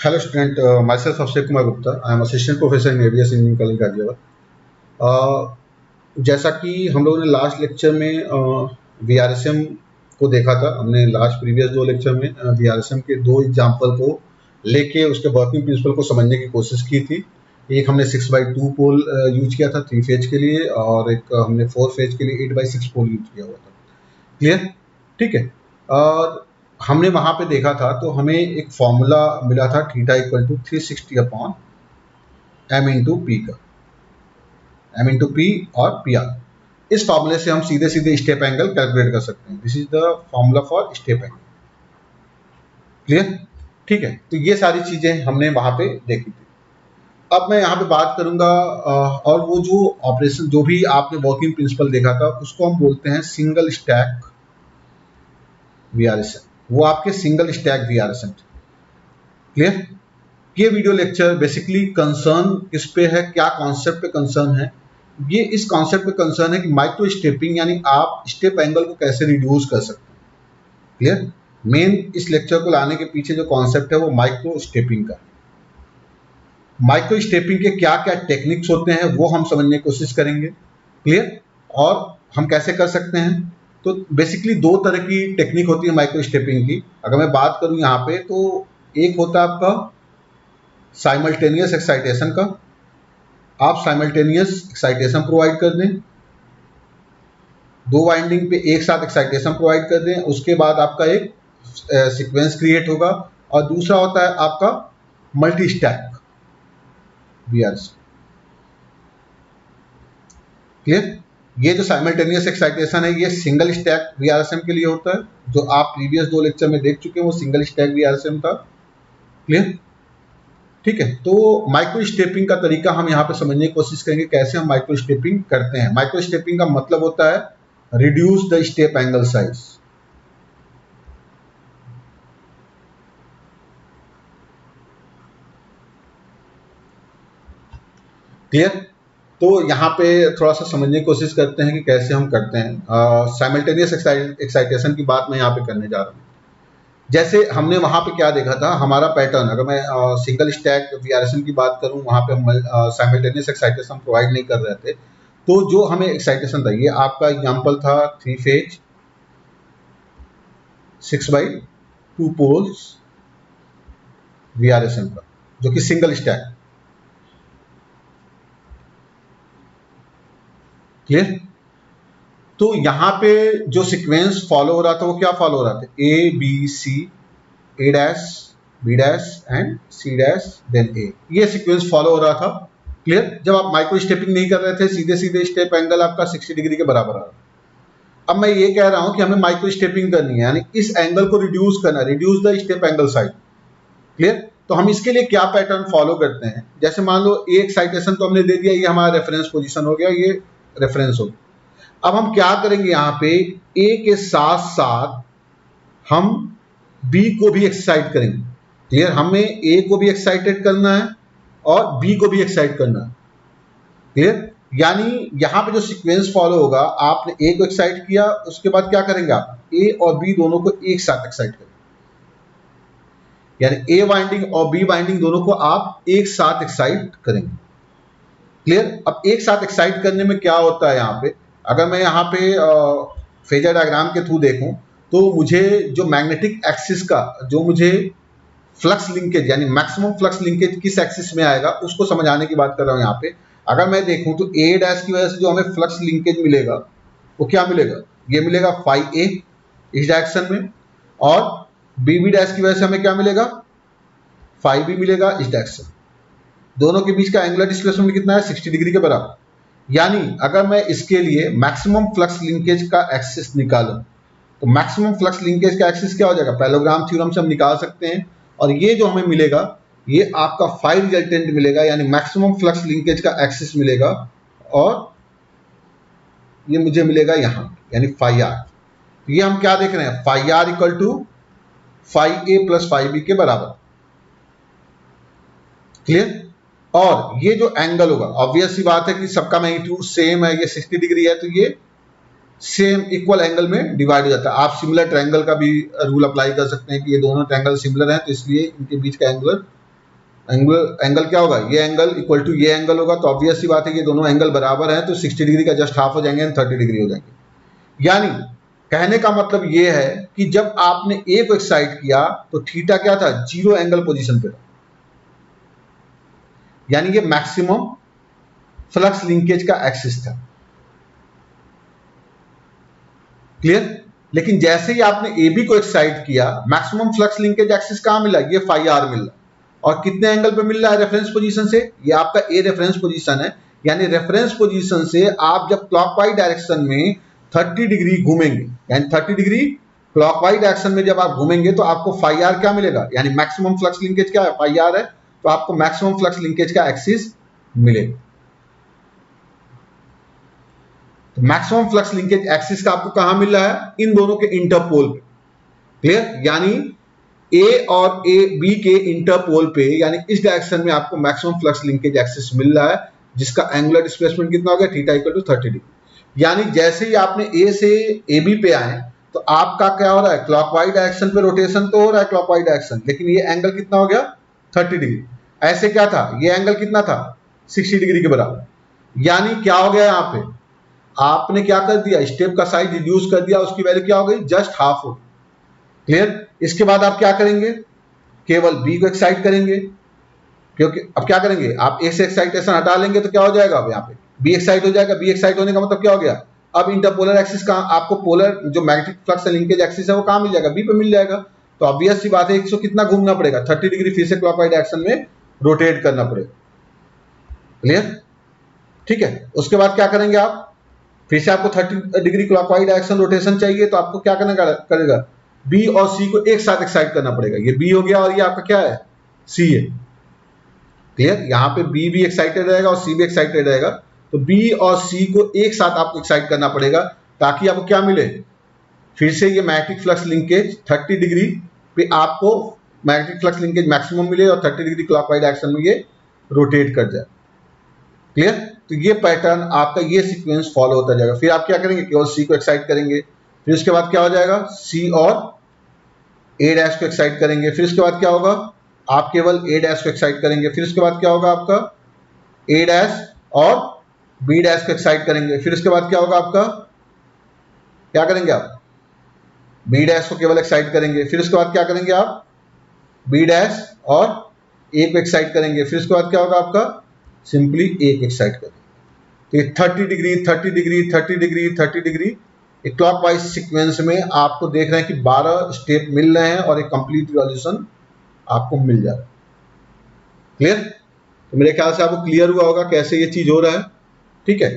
Hello student, myself Akshay Kumar Gupta. I am assistant professor in ABS Engineering College Ghaziabad. जैसा कि हम लोगों ने लास्ट लेक्चर में VRSM को देखा था, हमने लास्ट प्रीवियस दो लेक्चर में VRSM के दो एग्जाम्पल को लेके उसके वर्किंग प्रिंसिपल को समझने की कोशिश की थी। एक हमने 6/2 पोल यूज किया था 3 फेज के लिए, और एक हमने 4 फेज के लिए 8/6 पोल यूज किया हुआ था। क्लियर? ठीक है। और हमने वहां पे देखा था तो हमें एक फॉर्मूला मिला था theta equal to 360 upon m into P का, m इंटू पी और पी आर। इस फॉर्मूले से हम सीधे सीधे स्टेप एंगल कैलकुलेट कर सकते हैं। This is the formula for step angle. Clear? ठीक है। तो ये सारी चीजें हमने वहां पे देखी थी। अब मैं यहाँ पे बात करूंगा और वो जो ऑपरेशन जो भी आपने वर्किंग प्रिंसिपल देखा था उसको हम बोलते हैं सिंगल स्टैक VRSM। वो आपके सिंगल स्टैक VRSM। क्लियर? ये वीडियो लेक्चर बेसिकली कंसर्न किस पे है, क्या कॉन्सेप्ट पे कंसर्न है? ये इस कॉन्सेप्ट पे कंसर्न है कि माइक्रो स्टेपिंग यानी आप स्टेप एंगल को कैसे रिड्यूस कर सकते हैं। क्लियर? मेन इस लेक्चर को लाने के पीछे जो कॉन्सेप्ट है वो माइक्रो स्टेपिंग का। माइक्रो स्टेपिंग के क्या क्या टेक्निक्स होते हैं वो हम समझने की कोशिश करेंगे। क्लियर? और हम कैसे कर सकते हैं? तो बेसिकली दो तरह की टेक्निक होती है माइक्रो स्टेपिंग की। अगर मैं बात करूं यहाँ पे तो एक होता है आपका साइमल्टेनियस एक्साइटेशन का। आप साइमल्टेनियस एक्साइटेशन प्रोवाइड कर दें, दो वाइंडिंग पे एक साथ एक्साइटेशन प्रोवाइड कर दें, उसके बाद आपका एक सीक्वेंस क्रिएट होगा। और दूसरा होता है आपका मल्टी स्टैक VRSM। क्लियर? ये जो साइमल्टेनियस एक्साइटेशन है ये सिंगल स्टैक VRSM के लिए होता है, जो आप प्रीवियस दो लेक्चर में देख चुके हैं वो सिंगल स्टैक VRSM था। क्लियर? ठीक है। तो माइक्रो स्टेपिंग का तरीका हम यहाँ पे समझने की कोशिश करेंगे कैसे हम माइक्रो स्टेपिंग करते हैं। माइक्रो स्टेपिंग का मतलब होता है reduce the step angle size. Clear? तो यहाँ पे थोड़ा सा समझने की कोशिश करते हैं कि कैसे हम करते हैं। साइमल्टेनियस एक्साइटेशन की बात मैं यहाँ पे करने जा रहा हूँ। जैसे हमने वहां पे क्या देखा था, हमारा पैटर्न, अगर मैं सिंगल स्टैक VRSM की बात करूं वहां पे हम साइमल्टेनियस एक्साइटेशन प्रोवाइड नहीं कर रहे थे। तो जो हमें एक्साइटेशन था, ये आपका एग्जांपल था 3 फेज 6/2 पोल्स VRSM का, जो कि सिंगल स्टैक। क्लियर? तो यहाँ पे जो सीक्वेंस फॉलो हो रहा था वो क्या फॉलो हो रहा था, ABC, A dash, B dash and C dash then A, ये सीक्वेंस फॉलो हो रहा था। क्लियर? जब आप माइक्रो स्टेपिंग नहीं कर रहे थे, सीधे सीधे स्टेप एंगल आपका 60 डिग्री के बराबर आ रहा। अब मैं ये कह रहा हूं कि हमें माइक्रो स्टेपिंग करनी है, यानी इस एंगल को रिड्यूस करना, reduce the step angle side. Clear? तो हम इसके लिए क्या पैटर्न फॉलो करते हैं? जैसे मान लो ए एक्साइटेशन तो हमने दे दिया, ये हमारा रेफरेंस पोजीशन हो गया, ये रेफरेंस हो गया। अब हम क्या करेंगे, यहाँ पे ए के साथ साथ हम बी को भी एक्साइट करेंगे। क्लियर? हमें ए को भी एक्साइटेड करना है और बी को भी एक्साइट करना है। क्लियर? यानी यहां पे जो सीक्वेंस फॉलो होगा, आपने ए को एक्साइट किया, उसके बाद क्या करेंगे आप ए और बी दोनों को एक साथ एक्साइट करेंगे, यानी ए वाइंडिंग और बी वाइंडिंग दोनों को आप एक साथ एक्साइट करेंगे। क्लियर? अब एक साथ एक्साइट करने में क्या होता है, यहाँ पे अगर मैं यहाँ पे फेजर डायग्राम के थ्रू देखूं तो मुझे जो मैग्नेटिक एक्सिस का जो मुझे फ्लक्स लिंकेज यानी मैक्सिमम फ्लक्स लिंकेज किस एक्सिस में आएगा उसको समझाने की बात कर रहा हूं। यहाँ पे अगर मैं देखूं तो ए डैश की वजह से जो हमें फ्लक्स लिंकेज मिलेगा वो क्या मिलेगा, ये मिलेगा फाई ए इस डायरेक्शन में, और बी बी डैश की वजह से हमें क्या मिलेगा, फाई बी मिलेगा इस डायरेक्शन। दोनों के बीच का एंगुलर डिस्प्लेसमेंट कितना है, 60 डिग्री के बराबर। यानी अगर मैं इसके लिए मैक्सिमम फ्लक्स लिंकेज का एक्सिस निकालूं तो मैक्सिमम फ्लक्स लिंकेज का एक्सिस क्या हो जाएगा, पैरेललोग्राम थ्योरम से हम निकाल सकते हैं, और ये जो हमें मिलेगा ये आपका फाई रिजल्टेंट मिलेगा, यानी मैक्सिमम फ्लक्स लिंकेज का एक्सिस मिलेगा, और ये मुझे मिलेगा यहां यानी फाई आर। तो ये हम क्या देख रहे हैं, phi R equal to phi A plus phi B के बराबर। क्लियर? और ये जो एंगल होगा, ऑब्वियस सी बात है कि सबका मैग्नीट्यूड सेम है, ये 60 डिग्री है, तो ये सेम इक्वल एंगल में डिवाइड हो जाता है। आप सिमिलर ट्रायंगल का भी रूल अप्लाई कर सकते हैं कि ये दोनों ट्रायंगल सिमिलर हैं तो इसलिए इनके बीच का एंगुलर एंगल क्या होगा, ये एंगल इक्वल टू ये एंगल होगा, तो ऑब्वियस सी बात है कि दोनों एंगल बराबर हैं, तो 60 डिग्री का जस्ट हाफ हो जाएंगे एंड 30 डिग्री हो जाएंगे। यानी कहने का मतलब ये है कि जब आपने ए को एक्साइट किया तो थीटा क्या था, 0 एंगल पोजीशन पे था, यानी ये मैक्सिमम फ्लक्स लिंकेज का एक्सिस था। क्लियर। लेकिन जैसे ही आपने ए बी को एक्साइट किया, मैक्सिमम फ्लक्स लिंकेज एक्सिस कहां मिला, ये फाई आर मिल रहा, और कितने एंगल पे मिल रहा है, रेफरेंस पोजीशन से, ये आपका ए रेफरेंस पोजीशन है, यानी रेफरेंस पोजीशन से आप जब क्लॉकवाइज डायरेक्शन में 30 डिग्री घूमेंगे, यानी 30 डिग्री क्लॉकवाइज डायरेक्शन में जब आप घूमेंगे तो आपको फाई आर क्या मिलेगा, यानी मैक्सिमम फ्लक्स लिंकेज क्या है, फाई आर है, तो आपको मैक्सिमम फ्लक्स लिंकेज का एक्सिस मिलेगा। तो मैक्सिमम फ्लक्स लिंकेज एक्सिस का आपको कहां मिल रहा है, इन दोनों के इंटरपोल पे। क्लियर। यानी ए और ए बी के इंटरपोल पे, यानी इस डायरेक्शन में आपको मैक्सिमम फ्लक्स लिंकेज एक्सिस मिल रहा है, जिसका एंगुलर डिस्प्लेसमेंट कितना हो गया, थीटा इक्वल टू 30 डिग्री। यानी जैसे ही आपने ए से ए बी पे आए तो आपका क्या हो रहा है, क्लॉकवाइज डायरेक्शन पे रोटेशन तो हो रहा है क्लॉकवाइज डायरेक्शन, लेकिन ये एंगल कितना हो गया, 30 डिग्री। ऐसे क्या था, ये एंगल कितना था, 60 डिग्री के बराबर। यानी क्या हो गया, यहां पे आपने क्या कर दिया, स्टेप का साइज रिड्यूस कर दिया, उसकी वैल्यू क्या हो गई, जस्ट हाफ हो गई। क्लियर। इसके बाद आप क्या करेंगे, केवल बी को एक्साइट करेंगे, क्योंकि अब क्या करेंगे, आप ए से एक्साइटेशन हटा लेंगे तो क्या हो जाएगा, अब यहाँ पे बी एक्साइट हो जाएगा। बी एक्साइट होने का मतलब क्या हो गया, अब इंटरपोलर एक्सिस का आपको पोलर जो मैग्नेटिक फ्लक्स लिंकेज एक्सिस है वो कहां मिल जाएगा, बी पे मिल जाएगा। तो ऑब्वियस सी बात है, 100 कितना घूमना पड़ेगा, 30 डिग्री फिर से क्लॉकवाइज डायरेक्शन में रोटेट करना पड़ेगा। क्लियर। ठीक है। उसके बाद क्या करेंगे आप, फिर से आपको 30 डिग्री क्लॉकवाइज डायरेक्शन रोटेशन चाहिए, तो आपको क्या करना करेगा, बी और सी को एक साथ एक्साइट करना पड़ेगा। ये बी हो गया और ये आपका क्या है, सी है। क्लियर। यहां पे बी भी एक्साइटेड रहेगा और सी भी एक्साइटेड रहेगा, तो बी और सी को एक साथ आपको एक्साइट करना पड़ेगा, ताकि आपको क्या मिले, फिर से ये मैग्नेटिक फ्लक्स लिंकेज 30 डिग्री पे आपको मैग्नेटिक फ्लक्स लिंकेज मैक्सिमम मिले और 30 डिग्री क्लॉकवाइज डायरेक्शन में ये रोटेट कर जाए। क्लियर। तो ये पैटर्न आपका, ये सीक्वेंस फॉलो होता जाएगा। फिर आप क्या करेंगे, केवल सी को एक्साइट करेंगे, फिर उसके बाद क्या हो जाएगा, सी और ए डैश को एक्साइट करेंगे, फिर उसके बाद क्या होगा, आप केवल ए डैश को एक्साइट करेंगे, फिर उसके बाद क्या होगा आपका, ए डैश और बी डैश को एक्साइट करेंगे, फिर उसके बाद क्या होगा आपका, क्या करेंगे आप, बी डैश को केवल एक्साइट करेंगे, फिर उसके बाद क्या करेंगे आप, बी डैश और ए को एक्साइट करेंगे, फिर उसके बाद क्या होगा आपका, सिंपली ए को एक्साइट करेंगे। तो ये 30 डिग्री 30 डिग्री 30 डिग्री 30 डिग्री एक क्लॉकवाइज सीक्वेंस में आपको देख रहे हैं कि 12 स्टेप मिल रहे हैं और एक कंप्लीट रिजोल्यूशन आपको मिल जा रहा है। क्लियर। तो मेरे ख्याल से आपको क्लियर हुआ होगा कैसे ये चीज हो रहा है। ठीक है।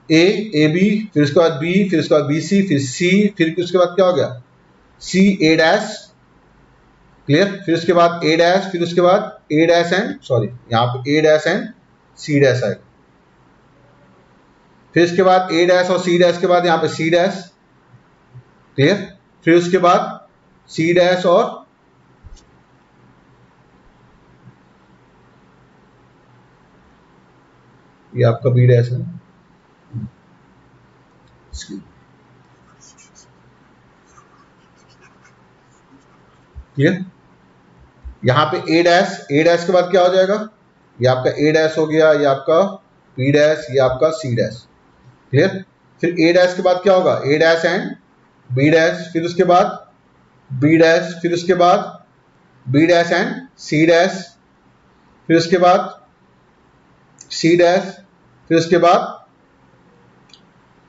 ए बी, फिर उसके बाद बी, फिर उसके बाद बी सी, फिर सी, फिर उसके बाद क्या हो गया, सी ए डैश। क्लियर। फिर उसके बाद ए डैश, फिर उसके बाद ए डैश एंड सॉरी यहाँ पे ए डैश एंड सी डैश आएगा, फिर इसके बाद ए डैश और सी डैश के बाद यहाँ पे सी डैश। क्लियर। फिर उसके बाद सी डैश और ये आपका बी डैश है। क्लियर। यहां पे ए डैश के बाद क्या हो जाएगा, ये आपका ए डैश हो गया, ये आपका बी डैश, ये आपका सी डैश। क्लियर। फिर ए डैश के बाद क्या होगा, A dash and B dash, फिर उसके बाद बी डैश, फिर उसके बाद B dash and C dash, फिर उसके बाद सी डैश, फिर उसके बाद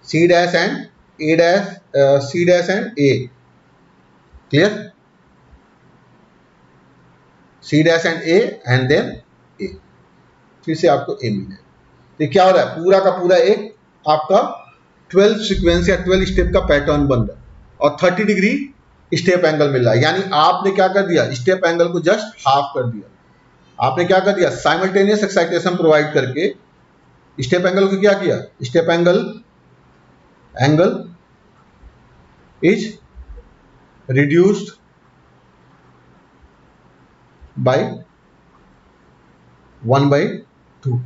C dash and A dash, C dash and A. Clear. C dash and A and then A, फिर से आपको ए मिल जाए। तो क्या हो रहा है, पूरा का पूरा एक आपका 12 सीक्वेंस या 12 स्टेप का पैटर्न बन रहा है और 30 डिग्री स्टेप एंगल मिल रहा है। यानी आपने क्या कर दिया, स्टेप एंगल को जस्ट हाफ कर दिया। आपने क्या कर दिया, साइमल्टेनियस एक्साइटेशन प्रोवाइड करके स्टेप एंगल को क्या किया, step angle is reduced by 1/2,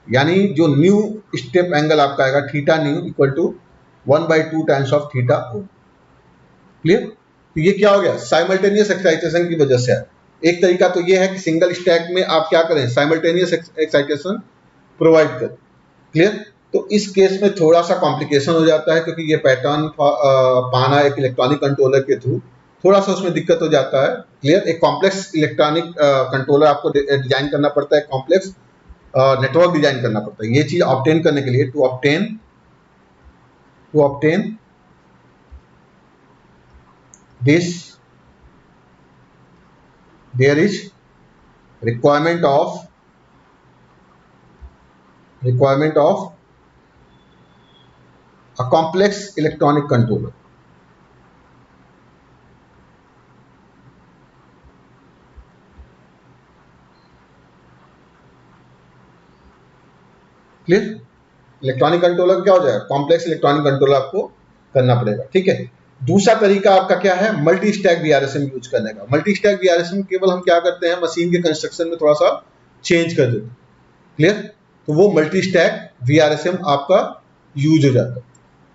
यानी जो न्यू स्टेप एंगल आपका आएगा theta new equal to 1/2 times of theta O. Clear. तो ये क्या हो गया, साइमल्टेनियस एक्साइटेशन की वजह से है। एक तरीका तो ये है कि सिंगल स्टैक में आप क्या करें, साइमल्टेनियस एक्साइटेशन प्रोवाइड करें। क्लियर। तो इस केस में थोड़ा सा कॉम्प्लिकेशन हो जाता है, क्योंकि ये पैटर्न पाना एक इलेक्ट्रॉनिक कंट्रोलर के थ्रू थोड़ा सा उसमें दिक्कत हो जाता है। क्लियर। एक कॉम्प्लेक्स इलेक्ट्रॉनिक कंट्रोलर आपको डिजाइन करना पड़ता है, कॉम्प्लेक्स नेटवर्क डिजाइन करना पड़ता है। ये चीज ऑब्टेन करने के लिए, to obtain this there is requirement of a complex electronic controller। Clear. Electronic controller क्या हो जाएगा, कॉम्प्लेक्स इलेक्ट्रॉनिक कंट्रोलर आपको करना पड़ेगा। ठीक है। दूसरा तरीका आपका क्या है, मल्टी स्टैक वीआरएसएम यूज करने का। मल्टी स्टैक वीआरएसएम केवल हम क्या करते हैं, मशीन के कंस्ट्रक्शन में थोड़ा सा चेंज कर देते हैं। क्लियर। तो वो मल्टी स्टैक वीआरएसएम आपका यूज हो जाता है।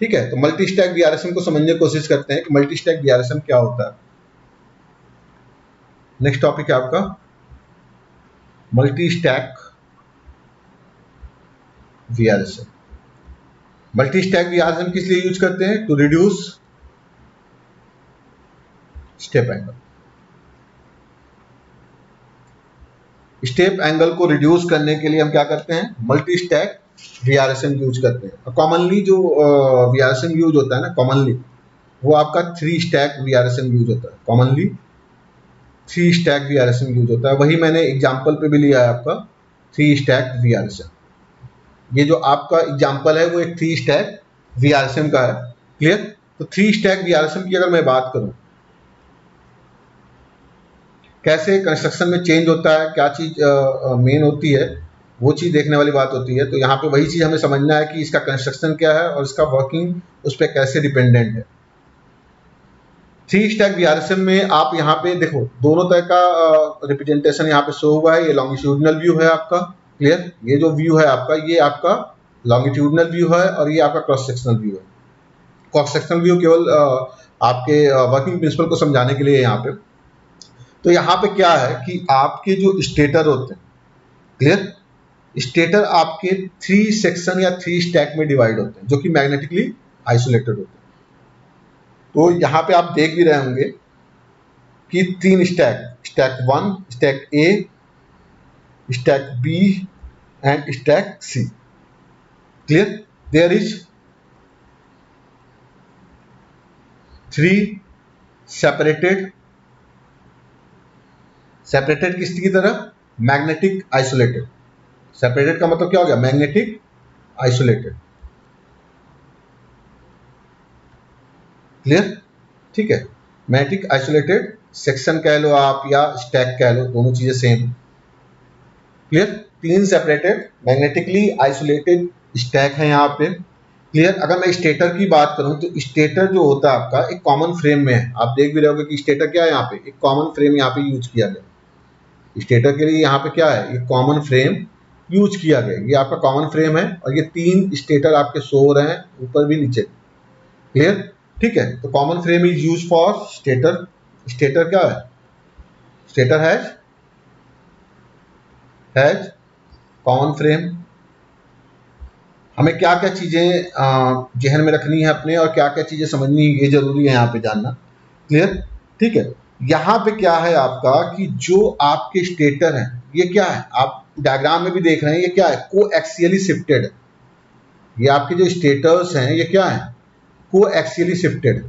ठीक है। तो मल्टी स्टैक वीआरएसएम को समझने की कोशिश करते हैं कि मल्टी स्टैक वीआरएसएम क्या होता है। नेक्स्ट टॉपिक है आपका multi stack VRSM. Multi stack VRSM किस लिए यूज करते हैं, to reduce step angle. Step angle को रिड्यूस करने के लिए हम क्या करते हैं, मल्टी स्टैक वीआरएसएम यूज करते हैं। कॉमनली जो वीआरएसएम यूज होता है ना, कॉमनली वो आपका 3 स्टैक वीआरएसएम यूज होता है। कॉमनली 3 स्टैक वीआरएसएम यूज होता है। वही मैंने एग्जांपल पे भी लिया है आपका 3 स्टैक वीआरएसएम। ये जो आपका एग्जांपल है वो एक 3 स्टैक वीआरएसएम का है। क्लियर। तो 3 स्टैक वीआरएसएम की अगर मैं बात करूं, कैसे कंस्ट्रक्शन में चेंज होता है, क्या चीज मेन होती है, वो चीज देखने वाली बात होती है। तो यहाँ पे वही चीज हमें समझना है कि इसका कंस्ट्रक्शन क्या है और इसका वर्किंग उस पर कैसे डिपेंडेंट है। 3 स्टैक वीआरएसएम में आप यहाँ पे देखो दोनों तरह का रिप्रेजेंटेशन यहाँ पे शो हुआ है। ये लॉन्गिट्यूडनल व्यू है आपका। क्लियर। ये जो व्यू है आपका, ये आपका लॉन्गिट्यूडनल व्यू है और ये आपका क्रॉस सेक्शनल व्यू है। क्रॉस सेक्शनल व्यू केवल आपके वर्किंग प्रिंसिपल को समझाने के लिए यहाँ पे। तो यहाँ पे क्या है कि आपके जो स्टेटर होते हैं, क्लियर, स्टेटर आपके 3 सेक्शन या 3 स्टैक में डिवाइड होते हैं, जो कि मैग्नेटिकली आइसोलेटेड होते हैं। तो यहाँ पे आप देख भी रहे होंगे कि 3 stack, stack 1, stack A, stack B and stack C. Clear. There is 3 separated किसकी तरह, मैग्नेटिक आइसोलेटेड। सेपरेटेड का मतलब क्या हो गया, मैग्नेटिक आइसोलेटेड। क्लियर। ठीक है। मैग्नेटिक आइसोलेटेड सेक्शन कह लो आप या स्टैक कह लो, दोनों चीजें same. Clear. 3 separated magnetically isolated stack है यहाँ पे। क्लियर। अगर मैं स्टेटर की बात करूं तो स्टेटर जो होता है आपका एक कॉमन फ्रेम में है। आप देख भी रहे होगे कि स्टेटर क्या है, यहाँ पे एक कॉमन फ्रेम यहाँ पे यूज किया गया। स्टेटर के लिए यहाँ पे क्या है, ये कॉमन फ्रेम यूज किया गया। ये आपका कॉमन फ्रेम है और ये 3 स्टेटर आपके शो हो रहे हैं, ऊपर भी नीचे। क्लियर। ठीक है। तो common frame is use for stator. Stator क्या है, स्टेटर हैज कॉमन फ्रेम। हमें क्या क्या चीजें जहन में रखनी है अपने और क्या क्या चीजें समझनी है, ये जरूरी है यहाँ पे जानना। क्लियर। ठीक है। यहाँ पे क्या है आपका कि जो आपके स्टेटर हैं ये क्या है, आप डायग्राम में भी देख रहे हैं, ये क्या है, कोएक्सियली शिफ्टेड है। ये आपके जो स्टेटर्स हैं ये क्या है, कोएक्सियली शिफ्टेड।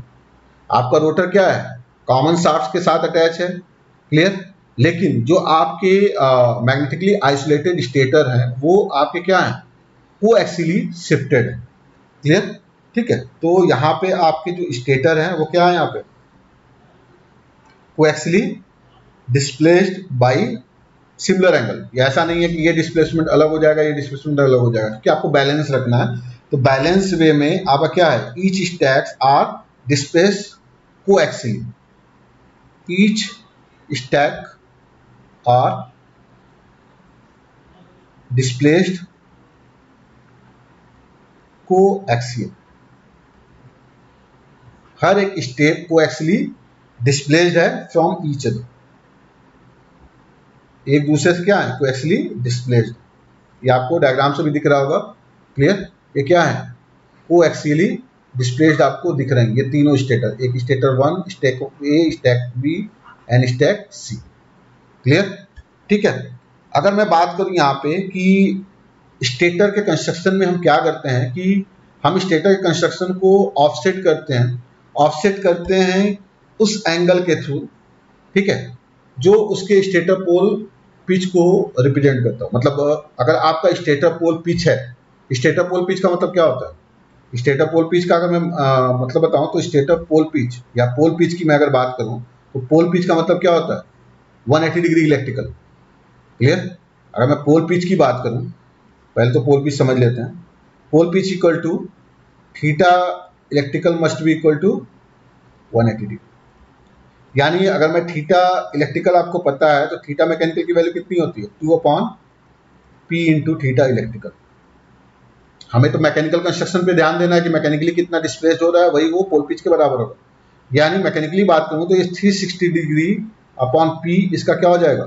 आपका रोटर क्या है, कॉमन शाफ्ट के साथ अटैच है। क्लियर। लेकिन जो आपके मैग्नेटिकली आइसोलेटेड स्टेटर हैं वो आपके क्या है, कोएक्सियली शिफ्टेड है। क्लियर। ठीक है। तो यहाँ पे आपके जो स्टेटर हैं वो क्या है, यहाँ पे कोएक्सियली डिस्प्लेस्ड बाय सिमिलर एंगल। ये ऐसा नहीं है कि ये डिस्प्लेसमेंट अलग हो जाएगा, ये डिस्प्लेसमेंट अलग हो जाएगा, क्योंकि आपको बैलेंस रखना है। तो बैलेंस वे में आपका क्या है, each stacks are displace coaxially. Each stack are displaced coaxial. हर एक स्टेप कोएक्सियली डिस्प्लेस्ड है फ्रॉम ईच अदर। एक दूसरे से क्या है, कोएक्सियली डिस्प्लेस्ड। ये आपको डायग्राम से भी दिख रहा होगा, क्लियर। ये क्या है, कोएक्सियली डिस्प्लेस्ड आपको दिख रहे हैं ये तीनों स्टेटर, एक stator 1, stack A, stack B and stack C, clear, ठीक है। अगर मैं बात करूं यहाँ पे कि स्टेटर के कंस्ट्रक्शन में हम क्या करते हैं कि हम स्टेटर के कंस्ट्रक्शन को ऑफसेट करते हैं, ऑफसेट करते हैं उस एंगल के थ्रू, ठीक है, जो उसके स्टेटर पोल पिच को रिप्रेजेंट करता है। मतलब अगर आपका स्टेटर पोल पिच है, स्टेटर पोल पिच का मतलब क्या होता है, स्टेटर पोल पिच का अगर मैं मतलब बताऊं तो स्टेटर पोल पिच या पोल पिच की मैं अगर बात करूं तो पोल पिच का मतलब क्या होता है, 180 डिग्री इलेक्ट्रिकल, क्लियर। अगर मैं पोल पिच की बात करूं, पहले तो पोल पिच समझ लेते हैं। Pole pitch equal to theta electrical must be equal to 180 degree. यानी अगर मैं थीटा इलेक्ट्रिकल आपको पता है तो थीटा मैकेनिकल की वैल्यू कितनी होती है, 2/p इंटू थीटा इलेक्ट्रिकल। हमें तो मैकेनिकल कंस्ट्रक्शन पे ध्यान देना है कि मैकेनिकली कितना डिस्प्लेस्ड हो रहा है, वही वो पोल पिच के बराबर होगा। यानी मैकेनिकली बात करूं तो ये 360 डिग्री अपॉन p इसका क्या हो जाएगा,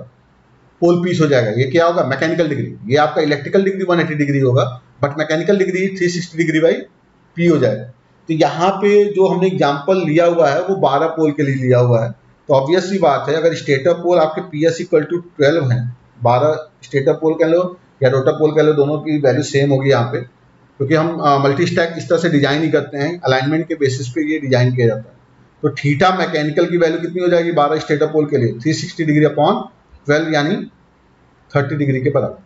पोल पिच हो जाएगा। ये क्या होगा, मैकेनिकल डिग्री। ये आपका इलेक्ट्रिकल डिग्री 180 डिग्री होगा, but mechanical degree 360 degree by p हो जाएगा। तो यहाँ पे जो हमने एग्जाम्पल लिया हुआ है वो 12 पोल के लिए लिया हुआ है। तो ऑब्वियस सी बात है, अगर स्टेटर पोल आपके PS इक्वल टू 12 है, 12 स्टेटर पोल कह लो या रोटर पोल कह लो, दोनों की वैल्यू सेम होगी यहाँ पे, क्योंकि हम मल्टी स्टैक इस तरह से डिजाइन ही करते हैं, अलाइनमेंट के बेसिस पे ये डिजाइन किया जाता है। तो थीटा मैकेनिकल की वैल्यू कितनी हो जाएगी 12 स्टेटर पोल के लिए, 360 डिग्री अपॉन 12 यानी 30 डिग्री के बराबर।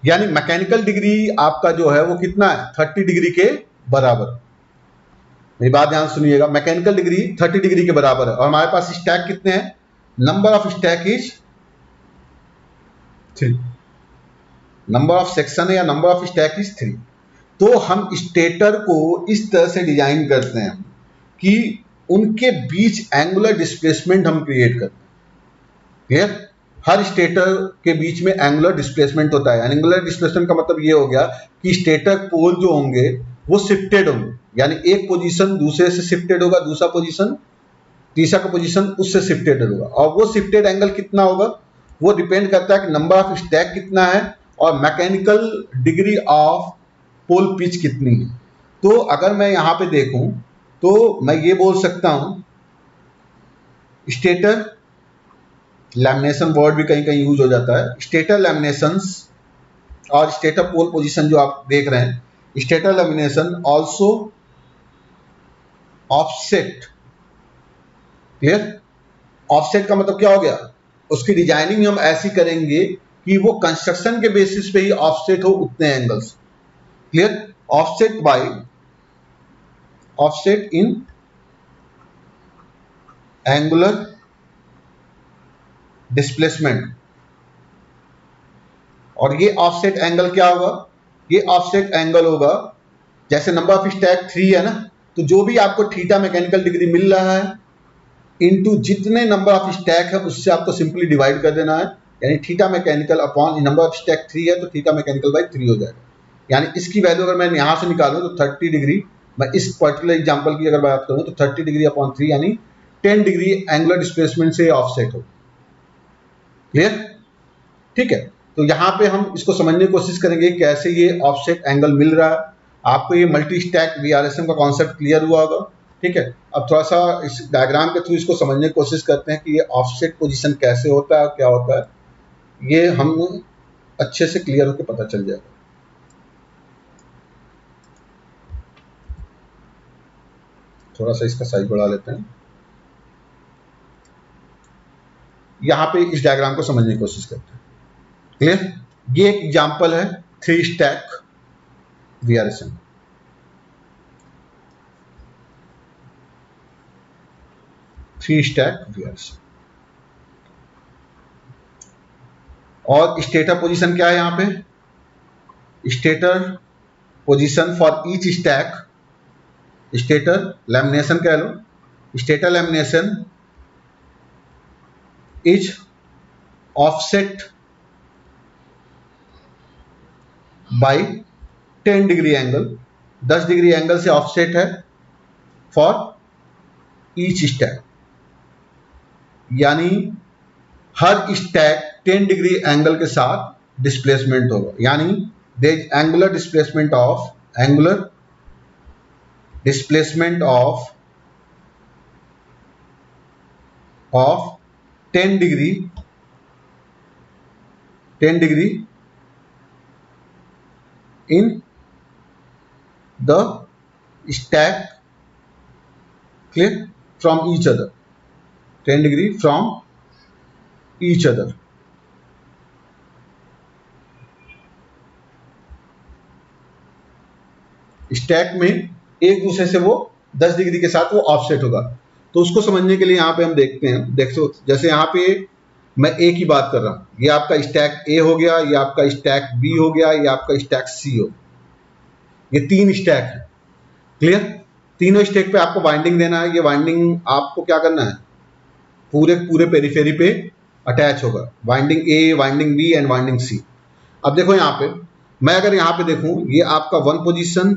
यानी मैकेनिकल डिग्री आपका जो है वो कितना है, 30 डिग्री के बराबर। मेरी बात ध्यान सुनिएगा, मैकेनिकल डिग्री 30 डिग्री के बराबर है। और हमारे पास स्टैक कितने हैं, number of stack is 3, number of section है या नंबर ऑफ स्टैक इज 3। तो हम स्टेटर को इस तरह से डिजाइन करते हैं कि उनके बीच एंगुलर डिस्प्लेसमेंट हम क्रिएट करते हैं, क्लियर। हर स्टेटर के बीच में एंगुलर डिस्प्लेसमेंट होता है। एंगुलर डिस्प्लेसमेंट का मतलब ये हो गया कि स्टेटर पोल जो होंगे वो शिफ्टेड होंगे, यानी एक पोजीशन दूसरे से शिफ्टेड होगा, दूसरा पोजीशन तीसरा का पोजीशन उससे शिफ्टेड होगा। और वो शिफ्टेड एंगल कितना होगा वो डिपेंड करता है कि नंबर ऑफ स्टैक कितना है और mechanical degree of pole pitch कितनी है। तो अगर मैं यहां पे देखूं तो मैं ये बोल सकता हूं, स्टेटर लैमिनेशन वर्ड भी कहीं कहीं यूज हो जाता है, स्टेटर लैमिनेशंस और स्टेटर पोल पोजीशन जो आप देख रहे हैं, stator lamination also offset, clear. Offset का मतलब क्या हो गया, उसकी डिजाइनिंग हम ऐसी करेंगे कि वो कंस्ट्रक्शन के बेसिस पे ही ऑफसेट हो उतने angles, clear. Offset by offset in angular displacement. और ये ऑफसेट एंगल क्या होगा, ये ऑफसेट एंगल होगा, जैसे नंबर ऑफ स्टैक 3 है ना, तो जो भी आपको थीटा मैकेनिकल डिग्री मिल रहा है इनटू जितने नंबर ऑफ स्टैक है उससे आपको सिंपली डिवाइड कर देना है। यानी theta mechanical upon number of stack 3 है तो थीटा मैकेनिकल बाई 3 हो जाएगा। यानी इसकी वैल्यू अगर मैं यहां से निकालूं तो 30 डिग्री, मैं इस पर्टिकुलर एग्जांपल की अगर बात करूं तो 30 डिग्री अपॉन 3 यानी 10 डिग्री एंगुलर डिस्प्लेसमेंट से ऑफसेट हो, क्लियर, ठीक है। तो यहाँ पे हम इसको समझने की कोशिश करेंगे कैसे ये ऑफसेट एंगल मिल रहा है। आपको ये मल्टी स्टैक VRSM का कॉन्सेप्ट क्लियर हुआ होगा, ठीक है। अब थोड़ा सा इस डायग्राम के थ्रू इसको समझने की कोशिश करते हैं कि ये ऑफसेट पोजीशन कैसे होता है, क्या होता है, ये हम अच्छे से क्लियर होकर पता चल जाएगा। थोड़ा सा इसका साइज बढ़ा लेते हैं, यहाँ पे इस डायग्राम को समझने की कोशिश करते हैं, क्लियर। ये एक एग्जाम्पल है 3 स्टैक VRSM, 3 स्टैक VRSM। और स्टेटर पोजीशन क्या है यहाँ पे, stator position for each stack, stator lamination कह लो, stator lamination is offset by 10 degree angle, 10 degree angle से ऑफसेट है फॉर ईच स्टैक। यानी हर स्टैक 10 डिग्री एंगल के साथ डिस्प्लेसमेंट होगा, यानी there is angular displacement of 10 degree in the stack, clear, from each other, 10 degree from each other. Stack में एक दूसरे से वो 10 डिग्री के साथ वो ऑफसेट होगा। तो उसको समझने के लिए यहाँ पे हम देखते हैं, देखो जैसे यहाँ पे मैं ए की बात कर रहा हूँ, ये आपका स्टैक ए हो गया, ये आपका स्टैक बी हो गया, ये आपका स्टैक सी हो, ये 3 स्टैक है, क्लियर। तीनों स्टैक पे आपको वाइंडिंग देना है, ये वाइंडिंग आपको क्या करना है, पूरे पेरिफेरी पे अटैच होगा, winding A, winding B and winding C. अब देखो यहाँ पे मैं अगर यहाँ पे देखूँ, ये आपका 1 पोजीशन,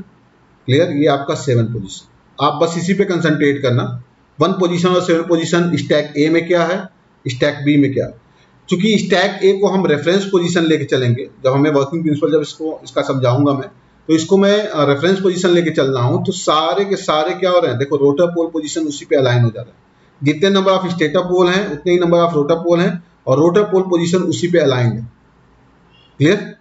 क्लियर, ये आपका 7 पोजीशन, आप बस इसी पे कंसंट्रेट करना, 1 पोजीशन और 7 पोजीशन स्टैक ए में क्या है, स्टैक बी में क्या है। चूंकि स्टैक ए को हम रेफरेंस पोजीशन लेके चलेंगे, जब हमें वर्किंग प्रिंसिपल जब इसका समझाऊंगा मैं, तो इसको मैं रेफरेंस पोजीशन लेके चल रहा हूँ, तो सारे के सारे क्या हो रहे हैं, देखो रोटर पोल पोजीशन उसी पे अलाइन हो जा रहा है, जितने नंबर ऑफ स्टेटर पोल हैं उतने ही नंबर ऑफ रोटर पोल हैं, और रोटर पोल पोजीशन उसी पे अलाइन है, क्लियर।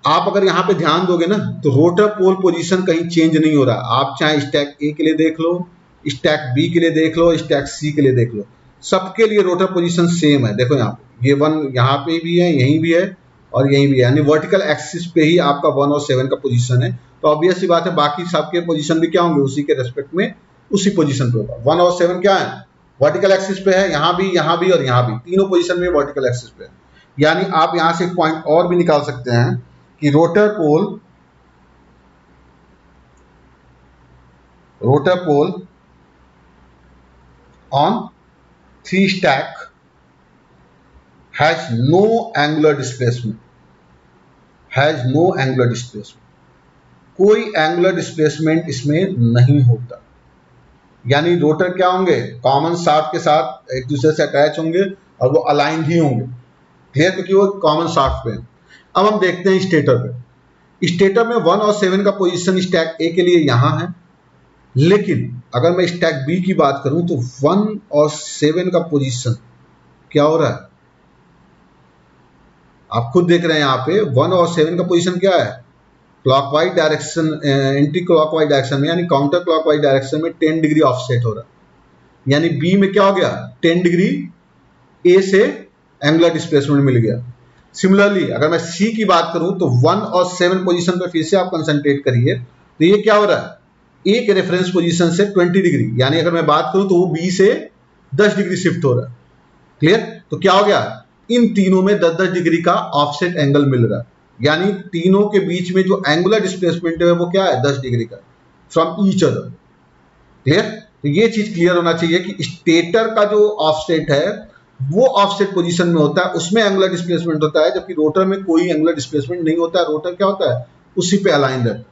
आप अगर यहाँ पे ध्यान दोगे ना, तो रोटर पोल पोजीशन कहीं चेंज नहीं हो रहा, आप चाहे स्टैक ए के लिए देख लो, स्टैक बी के लिए देख लो, स्टैक सी के लिए देख लो, सबके लिए रोटर पोजीशन सेम है। देखो यहाँ पे ये 1 यहाँ पे भी है, यहीं भी है और यहीं भी है, यानी वर्टिकल एक्सिस पे ही आपका 1 और 7 का पोजीशन है। तो ऑब्वियस सी बात है, बाकी सबके पोजीशन भी क्या होंगे, उसी के रेस्पेक्ट में उसी पोजीशन पे होगा। 1 और 7 क्या है, वर्टिकल एक्सिस पे है, यहाँ भी और यहाँ भी, तीनों पोजीशन में वर्टिकल एक्सिस पे है। यानी आप यहाँ से एक पॉइंट और भी निकाल सकते हैं कि rotor pole on 3 stack has no angular displacement, कोई एंगुलर डिस्प्लेसमेंट इसमें नहीं होता। यानी रोटर क्या होंगे, कॉमन शाफ्ट के साथ एक दूसरे से अटैच होंगे और वो अलाइन ही होंगे, क्लियर, क्योंकि वो कॉमन शाफ्ट पे है। अब हम देखते हैं स्टेटर पे। स्टेटर में 1 और 7 का पोजीशन स्टैक ए के लिए यहां है, लेकिन अगर मैं स्टैक बी की बात करूं तो 1 और 7 का पोजीशन क्या हो रहा है, आप खुद देख रहे हैं यहाँ पे 1 और 7 का पोजीशन क्या है, clockwise direction, anti clockwise direction में, यानी काउंटर क्लॉकवाइज डायरेक्शन में 10 डिग्री ऑफसेट हो रहा है। यानी बी में क्या हो गया, 10 डिग्री ए से एंगुलर डिस्प्लेसमेंट मिल गया। सिमिलरली अगर मैं सी की बात करूं तो 1 और 7 पोजीशन पे फिर से आप कंसंट्रेट करिए, तो ये क्या हो रहा है, एक रेफरेंस पोजीशन से 20 डिग्री, यानी अगर मैं बात करूं तो वो बी से 10 डिग्री शिफ्ट हो रहा है, क्लियर। तो क्या हो गया, इन तीनों में 10-10 डिग्री का ऑफसेट एंगल मिल रहा है, यानी तीनों के बीच में जो एंगुलर डिस्प्लेसमेंट है वो क्या है, 10 डिग्री का फ्रॉम ईच अदर, क्लियर। तो ये चीज क्लियर होना चाहिए कि स्टेटर का जो ऑफसेट है वो ऑफसेट पोजीशन में होता है, उसमें एंगुलर डिस्प्लेसमेंट होता है, जबकि रोटर में कोई एंगुलर डिस्प्लेसमेंट नहीं होता है, रोटर क्या होता है, उसी पे अलाइन रहता है,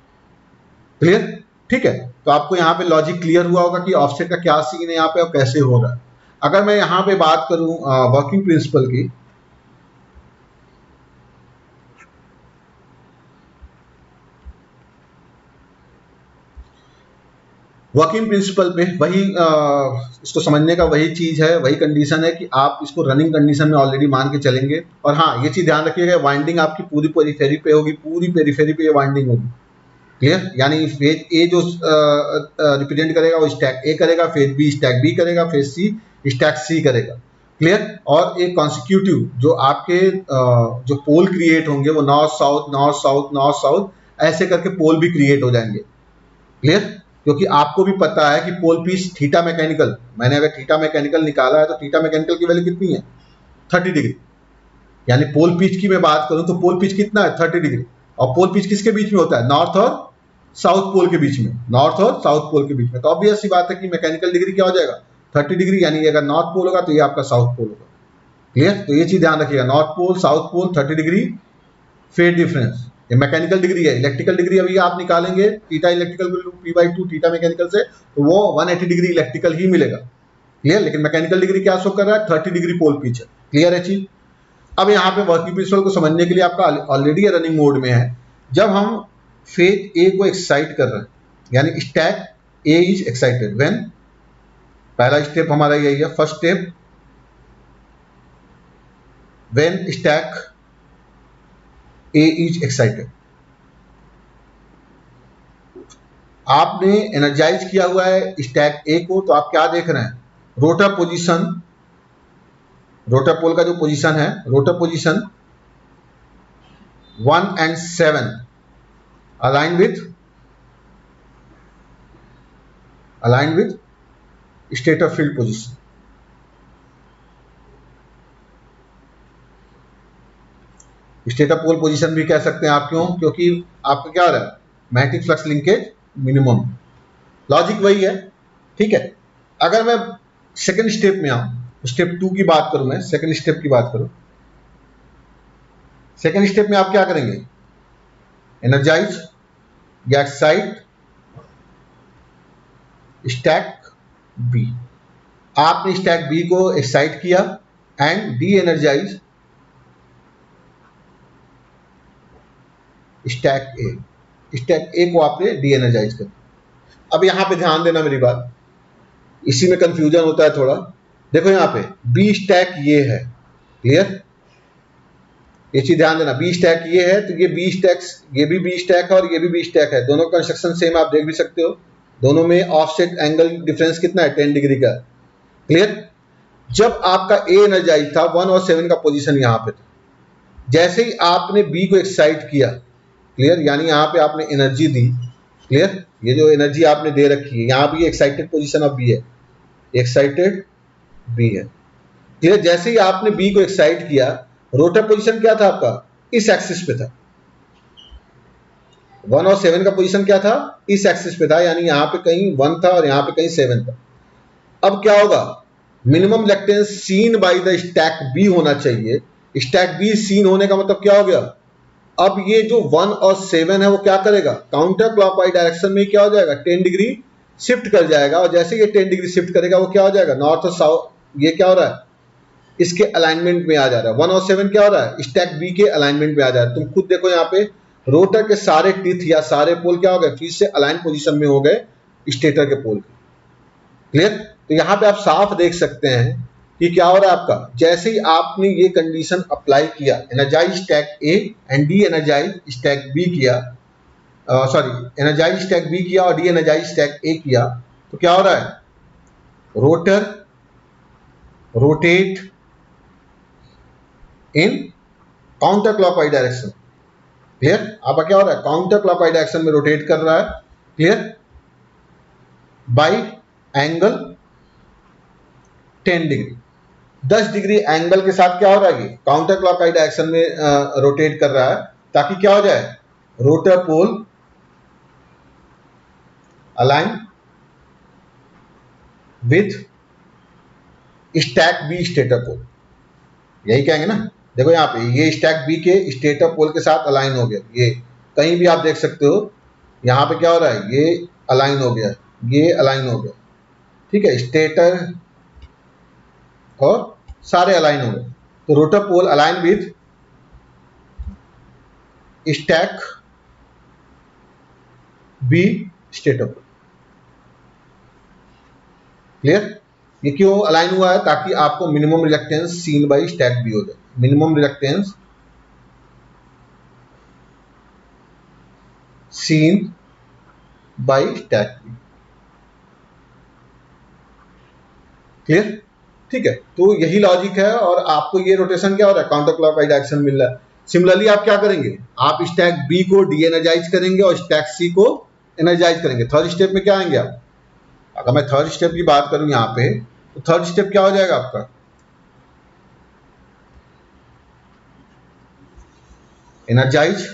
क्लियर, ठीक है। तो आपको यहाँ पे लॉजिक क्लियर हुआ होगा कि ऑफसेट का क्या सीन है यहाँ पे और कैसे हो रहा है। अगर मैं यहाँ पे बात करूं वर्किंग प्रिंसिपल की, वर्किंग प्रिंसिपल पे वही इसको समझने का वही चीज है, वही कंडीशन है कि आप इसको रनिंग कंडीशन में ऑलरेडी मान के चलेंगे। और हाँ, ये चीज ध्यान रखिएगा, वाइंडिंग आपकी पूरी पेरिफेरी पे होगी, पूरी पेरिफेरी पे ये वाइंडिंग होगी, क्लियर। यानी फेज ए जो रिप्रेजेंट करेगा वो स्टैक ए करेगा, फेज बी स्टैक बी करेगा, फेज सी स्टैक सी करेगा, क्लियर। और एक कॉन्सिक्यूटिव जो आपके जो पोल क्रिएट होंगे वो north south north south north south ऐसे करके पोल भी क्रिएट हो जाएंगे, क्लियर। क्योंकि आपको भी पता है कि पोल पीच थीटा मैकेनिकल, मैंने अगर थीटा मैकेनिकल निकाला है तो थीटा मैकेनिकल की वैल्यू कितनी है, 30 डिग्री। यानी पोल पिच की मैं बात करूं तो पोल पिच कितना है, 30 डिग्री। और पोल पिच किसके बीच में होता है, नॉर्थ और साउथ पोल के बीच में, नॉर्थ और साउथ पोल के बीच में। तो ऑब्वियस सी बात है कि मैकेनिकल डिग्री क्या हो जाएगा, 30 डिग्री। यानी अगर नॉर्थ पोल होगा तो ये आपका साउथ पोल होगा, क्लियर। तो ये चीज ध्यान रखिएगा, north pole south pole 30 degree phase difference, ये मैकेनिकल डिग्री है। इलेक्ट्रिकल डिग्री अभी आप निकालेंगे, theta electrical P/2 theta mechanical से, तो वो 180 डिग्री इलेक्ट्रिकल ही मिलेगा, क्लियर। लेकिन मैकेनिकल डिग्री क्या शो कर रहा है, 30 डिग्री पोल पिच है। क्लियर है चीज। अब यहाँ पे वर्किंग प्रिंसिपल को समझने के लिए आपका ऑलरेडी रनिंग मोड में है। जब हम फेज ए को एक्साइट कर रहे हैं, यानी stack A is excited when, पहला स्टेप हमारा यही है, first step, when stack A is excited. आपने एनर्जाइज किया हुआ है स्टैक ए को, तो आप क्या देख रहे हैं, रोटर पोजीशन, रोटर पोल का जो पोजीशन है, rotor position 1 and 7 align with stator field position. Stator pole position भी कह सकते हैं आप, क्यों, क्योंकि आपका क्या हो रहा है, magnetic flux linkage minimum, logic वही है। ठीक है, अगर मैं सेकंड स्टेप में आऊं, स्टेप 2 की बात करूं, मैं सेकंड स्टेप की बात करूं, सेकंड स्टेप में आप क्या करेंगे, एनर्जाइज या एक्साइट स्टैक बी। आपने स्टैक बी को एक्साइट किया and D energise stack A, stack A को आपने डी एनर्जाइज कर। अब यहां पे ध्यान देना मेरी बात, इसी में कंफ्यूजन होता है थोड़ा। देखो यहां पे बी स्टैक ये है, क्लियर, ये चीज ध्यान देना, बी स्टैक ये है, तो ये बी स्टैक, ये भी बी स्टैक है और ये भी बी स्टैक है, दोनों कंस्ट्रक्शन सेम, आप देख भी सकते हो, दोनों में ऑफसेट एंगल डिफरेंस कितना है, 10 डिग्री का, क्लियर। जब आपका ए एनर्जाइज था 1 और 7 का पोजीशन यहां पे था, जैसे ही आपने बी को एक्साइट किया, क्लियर, यानी यहां पे आपने एनर्जी दी, क्लियर, ये जो एनर्जी आपने दे रखी है, यहां भी एक्साइटेड पोजीशन ऑफ बी है, एक्साइटेड बी है, क्लियर। जैसे ही आपने बी को एक्साइट किया, रोटर पोजीशन क्या था आपका, इस एक्सिस पे था, 1 और 7 का पोजीशन क्या था, इस एक्सिस पे था, यानी यहां पे कहीं 1 था और यहां पे कहीं 7 था। अब क्या होगा, minimum reluctance seen by the stack B होना चाहिए। स्टैक बी सीन होने का मतलब क्या हो गया, अब ये जो 1 और 7 है वो क्या करेगा, काउंटर क्लॉकवाइज डायरेक्शन में क्या हो जाएगा, 10 डिग्री शिफ्ट कर जाएगा, और जैसे ये 10 डिग्री शिफ्ट करेगा वो क्या हो जाएगा, नॉर्थ और साउथ, ये क्या हो रहा है, इसके अलाइनमेंट में आ जा रहा है। 1 और 7 क्या हो रहा है, स्टैक बी के अलाइनमेंट में आ जा रहा है। तुम खुद देखो यहाँ पे रोटर के सारे टीथ या सारे पोल क्या हो गए, फिर से अलाइन पोजीशन में हो गए स्टेटर के पोल के, क्लियर। तो यहाँ पे आप साफ देख सकते हैं कि क्या हो रहा है आपका, जैसे ही आपने ये कंडीशन अप्लाई किया, energize stack A and D energise stack B किया, सॉरी एनर्जाइज स्टैक बी किया और डी एनर्जाइज स्टैक ए किया, तो क्या हो रहा है, rotor rotate in counter clockwise direction, clear. आपका क्या हो रहा है, काउंटर क्लॉकवाइज डायरेक्शन में रोटेट कर रहा है, clear, by angle 10 degree, 10 degree angle के साथ क्या हो रहा है, ये काउंटर क्लॉकवाइज डायरेक्शन में रोटेट कर रहा है, ताकि क्या हो जाए, rotor pole align with stack B stator pole, यही कहेंगे ना। देखो यहाँ पे ये स्टैक बी के स्टेटर पोल के साथ अलाइन हो गया, ये कहीं भी आप देख सकते हो, यहाँ पे क्या हो रहा है, ये अलाइन हो गया, ये अलाइन हो गया, ठीक है, स्टेटर और सारे अलाइन हो गए। तो rotor pole align with stack B stator pole, clear. ये क्यों अलाइन हुआ है, ताकि आपको minimum reluctance seen by stack B हो जाए, minimum reluctance seen by stack B, clear, ठीक है। तो यही लॉजिक है, और आपको ये रोटेशन क्या हो रहा है, काउंटर क्लॉकवाइज डायरेक्शन मिल रहा है। सिमिलरली आप क्या करेंगे, आप स्टैक बी को डी एनर्जाइज करेंगे और स्टैक सी को एनर्जाइज करेंगे। थर्ड स्टेप में क्या आएंगे आप, अगर मैं थर्ड स्टेप की बात करूं यहाँ पे, तो थर्ड स्टेप क्या हो जाएगा आपका, energize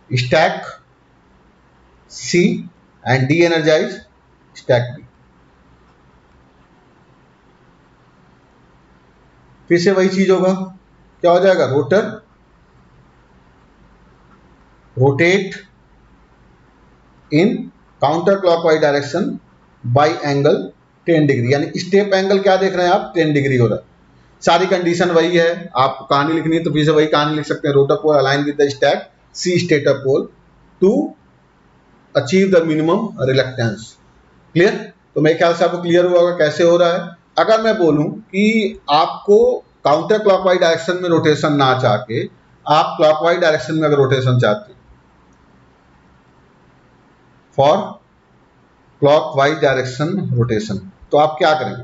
stack C and D energise stack B. फिर से वही चीज होगा, क्या हो जाएगा, rotor rotate in counter clockwise direction by angle 10 degree, यानी स्टेप एंगल क्या देख रहे हैं आप, 10 डिग्री हो रहा है। सारी कंडीशन वही है, आपको कहानी लिखनी है तो फिर से वही कहानी लिख सकते हैं, rotor pole align with the stack C stator pole to achieve the minimum reluctance. Clear? तो मेरे ख्याल से आपको क्लियर हुआ होगा कैसे हो रहा है। अगर मैं बोलूं कि आपको काउंटर क्लॉकवाइज डायरेक्शन में रोटेशन ना चाह के आप क्लॉकवाइज डायरेक्शन में अगर रोटेशन चाहते हैं, फॉर क्लॉकवाइज डायरेक्शन रोटेशन, तो आप क्या करेंगे?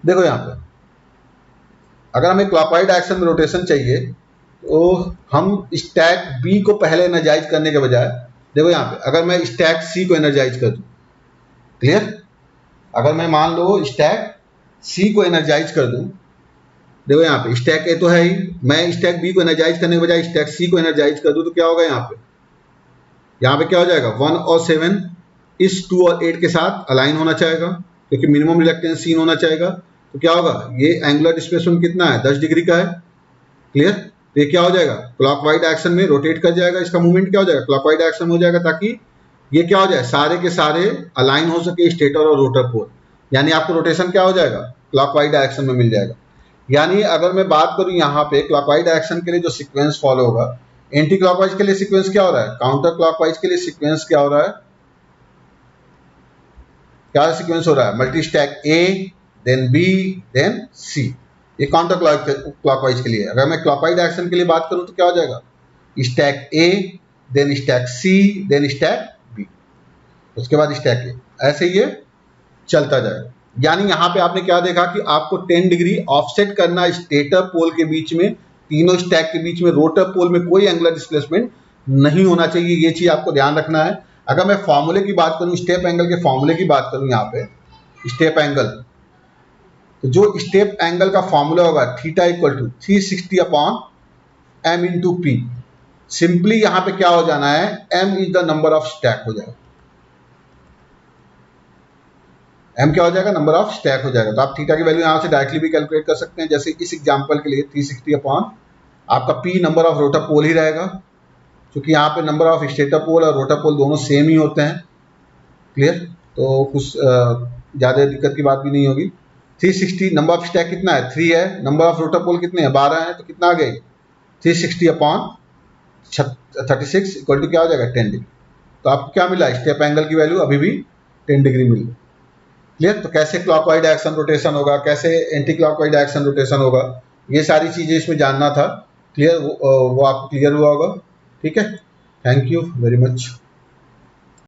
देखो यहां पे अगर हमें क्लॉकवाइज डायरेक्शन में रोटेशन चाहिए तो हम स्टैक बी को पहले एनर्जाइज करने के बजाय, देखो यहां पे अगर मैं स्टैक सी को एनर्जाइज कर दूं, क्लियर? अगर मैं मान लो स्टैक सी को एनर्जाइज कर दूं, देखो यहाँ पे स्टैक ए तो है ही, मैं स्टैक बी को एनर्जाइज करने के बजाय स्टैक सी को एनर्जाइज कर दूं तो क्या होगा? यहाँ पे क्या हो जाएगा? 1 और 7 इस 2 और 8 के साथ अलाइन होना चाहेगा क्योंकि मिनिमम रिलक्टेंस सीन होना चाहेगा। तो क्या होगा? ये एंगुलर डिस्प्लेसमेंट कितना है? 10 डिग्री का है। क्लियर? तो ये क्या हो जाएगा? क्लॉकवाइज डायरेक्शन में रोटेट कर जाएगा, इसका मूवमेंट क्या हो जाएगा? क्लॉकवाइज डायरेक्शन में हो जाएगा, ताकि ये क्या हो जाए? सारे के सारे अलाइन हो सके स्टेटर और रोटर पोल, यानी आपको रोटेशन क्या हो जाएगा? क्लॉकवाइज डायरेक्शन में मिल जाएगा। यानी अगर मैं बात करूं यहाँ पे क्लॉकवाइज डायरेक्शन के लिए जो सीक्वेंस फॉलो होगा, एंटी क्लॉकवाइज के लिए सीक्वेंस क्या हो रहा है? काउंटर क्लॉकवाइज के लिए सीक्वेंस क्या हो रहा है? क्या सीक्वेंस हो रहा है? मल्टी स्टैक ए, देन बी, देन सी। ये काउंटर क्लॉकवाइज के लिए। अगर मैं क्लॉकवाइज डायरेक्शन के लिए बात करूं तो क्या हो जाएगा? स्टैक ए, देन स्टैक सी, देन स्टैक बी, उसके बाद स्टैक ए, ऐसे ये चलता जाएगा। यानी यहां पे आपने क्या देखा कि आपको 10 डिग्री ऑफसेट करना स्टेटर पोल के बीच में, तीनों स्टैक के बीच में, रोटर पोल में कोई एंगुलर डिस्प्लेसमेंट नहीं होना चाहिए। ये चीज आपको ध्यान रखना है। अगर मैं फॉर्मूले की बात करूं, स्टेप एंगल के फॉर्मूले की बात करूं, यहाँ पे स्टेप एंगल, तो जो स्टेप एंगल का फॉर्मूला होगा theta equal to 360 upon M into P. Simply यहां पे क्या हो जाना है? M is the number of stack हो जाएगा। एम क्या हो जाएगा? नंबर ऑफ स्टैक हो जाएगा। तो आप थीटा की वैल्यू यहां से डायरेक्टली भी कैलकुलेट कर सकते हैं। जैसे इस एग्जांपल के लिए 360 अपॉन आपका P number of rotor pole ही रहेगा, क्योंकि यहाँ पे नंबर ऑफ स्टेटर पोल और रोटर पोल दोनों सेम ही होते हैं। क्लियर? तो कुछ ज़्यादा दिक्कत की बात भी नहीं होगी। 360 नंबर ऑफ स्टैक कितना है? 3 है। नंबर ऑफ रोटर पोल कितने हैं? 12 है। तो कितना आ गए? 360 अपॉन 36 इक्वल टू क्या हो जाएगा? 10 डिग्री। तो आपको क्या मिला? स्टेप एंगल की वैल्यू अभी भी 10 डिग्री मिली। क्लियर? तो कैसे क्लॉकवाइज डायरेक्शन रोटेशन होगा, कैसे एंटी क्लॉकवाइज डायरेक्शन रोटेशन होगा, ये सारी चीजें इसमें जानना था। क्लियर? वो आपको क्लियर हुआ होगा। ठीक है, थैंक यू वेरी मच।